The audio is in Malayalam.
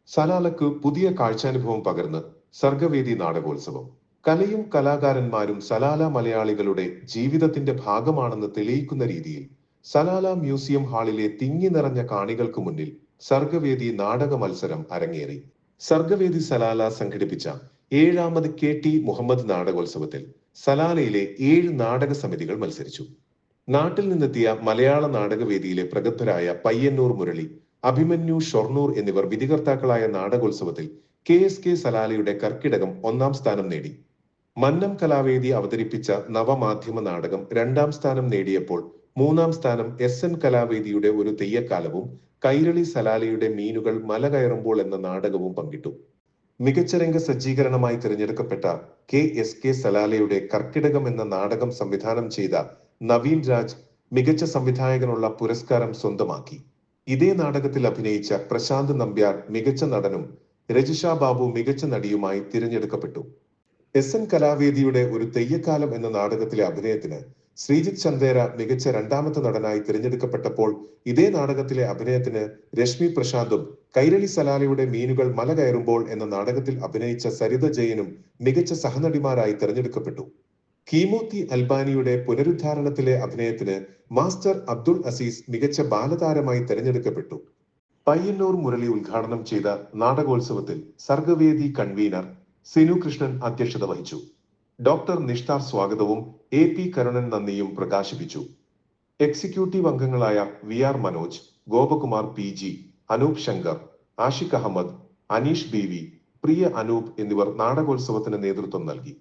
സലാലക്ക് പുതിയ കാഴ്ചാനുഭവം പകർന്ന് സർഗവേദി നാടകോത്സവം. കലയും കലാകാരന്മാരും സലാല മലയാളികളുടെ ജീവിതത്തിന്റെ ഭാഗമാണെന്ന് തെളിയിക്കുന്ന രീതിയിൽ സലാല മ്യൂസിയം ഹാളിലെ തിങ്ങി നിറഞ്ഞ കാണികൾക്ക് മുന്നിൽ സർഗവേദി നാടക മത്സരം അരങ്ങേറി. സർഗവേദി സലാല സംഘടിപ്പിച്ച 7ാമത് KT മുഹമ്മദ് നാടകോത്സവത്തിൽ സലാലയിലെ 7 നാടക സമിതികൾ മത്സരിച്ചു. നാട്ടിൽ നിന്നെത്തിയ മലയാള നാടകവേദിയിലെ പ്രഗത്ഭരായ പയ്യന്നൂർ മുരളി, അഭിമന്യു ഷൊർണൂർ എന്നിവർ വിധികർത്താക്കളായ നാടകോത്സവത്തിൽ KSK സലാലയുടെ കർക്കിടകം 1ാം സ്ഥാനം നേടി. മന്നം കലാവേദി അവതരിപ്പിച്ച നവമാധ്യമ നാടകം 2ാം സ്ഥാനം നേടിയപ്പോൾ 3ാം സ്ഥാനം SN കലാവേദിയുടെ ഒരു തെയ്യക്കാലവും കൈരളി സലാലയുടെ മീനുകൾ മല കയറുമ്പോൾ എന്ന നാടകവും പങ്കിട്ടു. മികച്ച രംഗ സജ്ജീകരണമായി തിരഞ്ഞെടുക്കപ്പെട്ട KSK സലാലയുടെ കർക്കിടകം എന്ന നാടകം സംവിധാനം ചെയ്ത നവീൻ രാജ് മികച്ച സംവിധായകനുള്ള പുരസ്കാരം സ്വന്തമാക്കി. ഇതേ നാടകത്തിൽ അഭിനയിച്ച പ്രശാന്ത് നമ്പ്യാർ മികച്ച നടനും രജിഷ ബാബു മികച്ച നടിയുമായി തിരഞ്ഞെടുക്കപ്പെട്ടു. SN കലാവേദിയുടെ ഒരു തെയ്യക്കാലം എന്ന നാടകത്തിലെ അഭിനയത്തിന് ശ്രീജിത്ത് ചന്ദേര മികച്ച 2ാമത്തെ നടനായി തിരഞ്ഞെടുക്കപ്പെട്ടപ്പോൾ ഇതേ നാടകത്തിലെ അഭിനയത്തിന് രശ്മി പ്രസാദും കൈരളി സലാലയുടെ മീനുകൾ മല കയറുമ്പോൾ എന്ന നാടകത്തിൽ അഭിനയിച്ച സരിത ജയനും മികച്ച സഹനടിമാരായി തിരഞ്ഞെടുക്കപ്പെട്ടു. കീമോത്തി അൽബാനിയുടെ പുനരുദ്ധാരണത്തിലെ അഭിനയത്തിന് മാസ്റ്റർ അബ്ദുൾ അസീസ് മികച്ച ബാലതാരമായി തിരഞ്ഞെടുക്കപ്പെട്ടു. പയ്യന്നൂർ മുരളി ഉദ്ഘാടനം ചെയ്ത നാടകോത്സവത്തിൽ സർഗവേദി കൺവീനർ സിനു കൃഷ്ണൻ അധ്യക്ഷത വഹിച്ചു. ഡോക്ടർ നിഷ്താർ സ്വാഗതവും AP കരുണൻ നന്ദിയും പ്രകാശിപ്പിച്ചു. എക്സിക്യൂട്ടീവ് അംഗങ്ങളായ VR Manoj, Gopakumar PG, Anoop Shankar, Ashiq Ahammed, Aneesh BV, Priya Anoop എന്നിവർ നാടകോത്സവത്തിന് നേതൃത്വം നൽകി.